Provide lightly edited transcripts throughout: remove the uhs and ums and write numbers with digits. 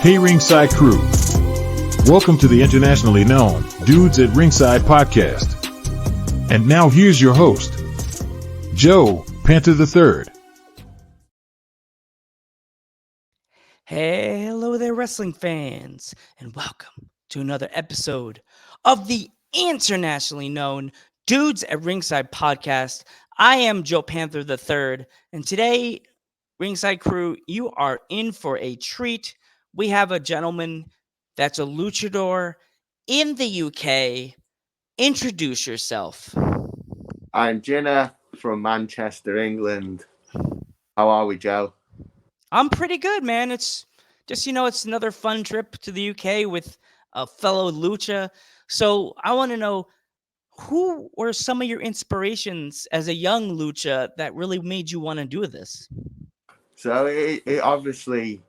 Hey Ringside crew, welcome to the internationally known Dudes at Ringside podcast. And now here's your host, Joe, Panther the Third. Hello there, wrestling fans, and welcome to another episode of the internationally known Dudes at Ringside podcast. I am Joe Panther the Third, and today, Ringside crew, you are in for a treat. We have a gentleman that's a luchador in the UK. Introduce yourself. I'm Ginha from Manchester, England. How are we, Joe? I'm pretty good, man. It's just, it's another fun trip to the UK with a fellow lucha. So I want to know, who were some of your inspirations as a young lucha that really made you want to do this? So it obviously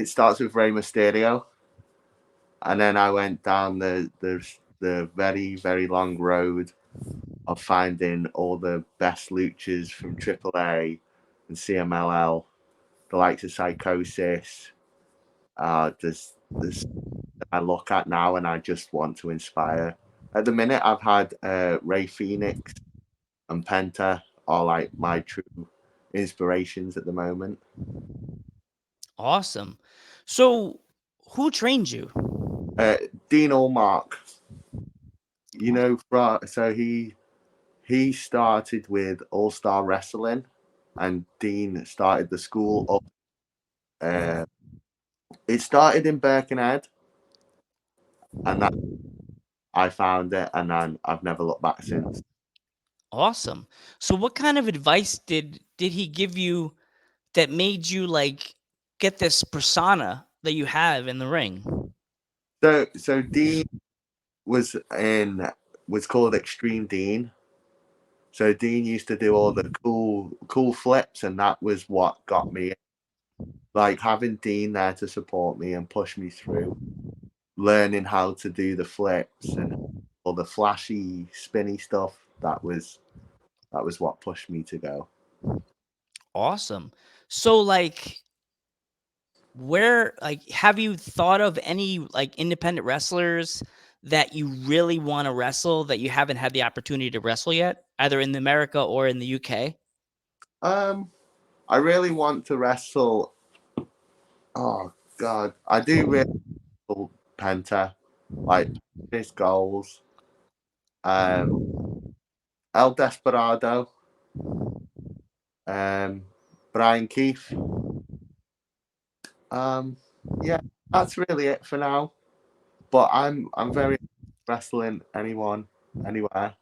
starts with Rey Mysterio, and then I went down the very, very long road of finding all the best luchas from AAA and CMLL, the likes of Psychosis. There's I look at now and I just want to inspire. At the minute, I've had Ray Phoenix and Panther are like my true inspirations at the moment. Awesome. So who trained you? Dean Allmark, so he started with All Star Wrestling, and Dean started the school up. It started in Birkenhead, and I found it, and then I've never looked back since. Awesome. So what kind of advice did he give you that made you get this persona that you have in the ring? So Dean was called Extreme Dean. So Dean used to do all the cool flips, and that was what got me. Like having Dean there to support me and push me through, learning how to do the flips and all the flashy, spinny stuff. That was what pushed me to go. Awesome. So where have you thought of any independent wrestlers that you really want to wrestle that you haven't had the opportunity to wrestle yet, either in America or in the UK? I really want to wrestle. Oh God, I do really wrestle Panther, like his goals. El Desperado, Brian Keith. Yeah, that's really it for now. But I'm very wrestling anyone, anywhere.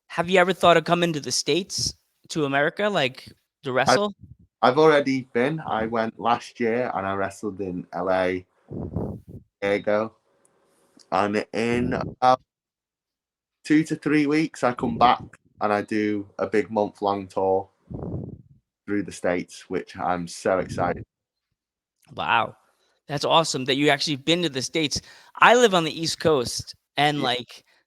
Have you ever thought of coming to the States, to America, to wrestle? I've already been. I went last year and I wrestled in LA, Diego. And in about 2 to 3 weeks, I come back and I do a big month-long tour through the States, which I'm so excited. Wow. That's awesome that you actually been to the States. I live on the East Coast, and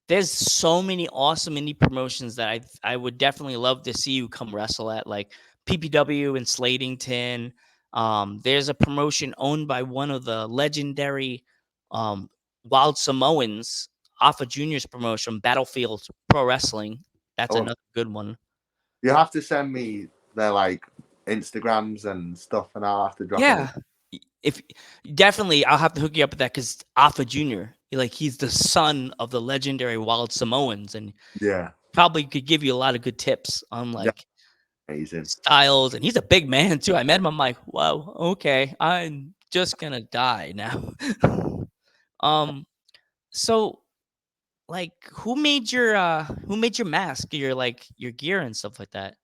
there's so many awesome indie promotions that I would definitely love to see you come wrestle at, like PPW in Slatington. There's a promotion owned by one of the legendary Wild Samoans, Alpha Junior's promotion, Battlefield Pro Wrestling. That's another good one. You have to send me their Instagrams and stuff, and I'll have to drop Yeah. it. If definitely, I'll have to hook you up with that, because Alpha Junior, he's the son of the legendary Wild Samoans, and probably could give you a lot of good tips on amazing styles. And he's a big man too. I met him. I'm like, wow, okay, I'm just gonna die now. So who made your mask, your gear and stuff like that?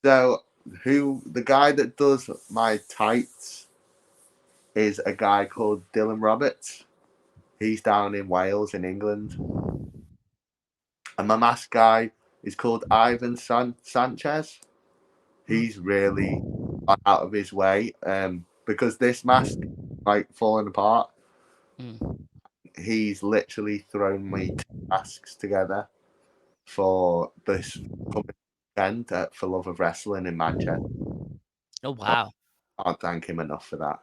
So The guy that does my tights is a guy called Dylan Roberts. He's down in Wales in England. And my mask guy is called Ivan Sanchez. He's really gone out of his way because this mask like falling apart. Mm. He's literally thrown me two masks together for this coming weekend for Love of Wrestling in Manchester. Oh, wow. I can't thank him enough for that.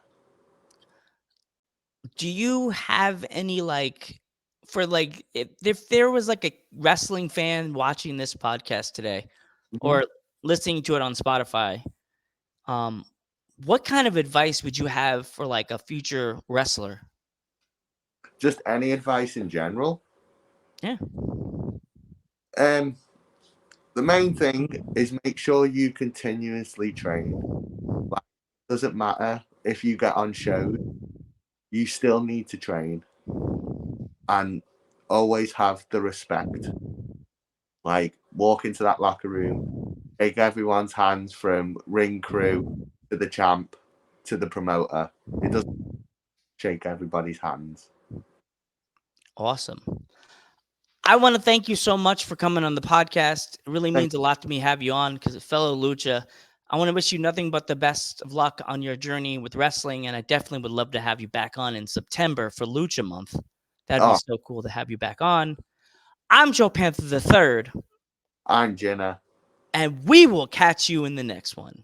Do you have any if there was like a wrestling fan watching this podcast today or listening to it on Spotify, what kind of advice would you have for like a future wrestler? Just any advice in general. Yeah. The main thing is make sure you continuously train. Like, it doesn't matter if you get on shows, you still need to train and always have the respect. Like, walk into that locker room, shake everyone's hands from ring crew to the champ to the promoter. It doesn't shake everybody's hands. Awesome. I want to thank you so much for coming on the podcast. It really means a lot to me to have you on because a fellow Lucha. I want to wish you nothing but the best of luck on your journey with wrestling, and I definitely would love to have you back on in September for Lucha Month. That'd be so cool to have you back on. I'm Joe Panther III. I'm Ginha. And we will catch you in the next one.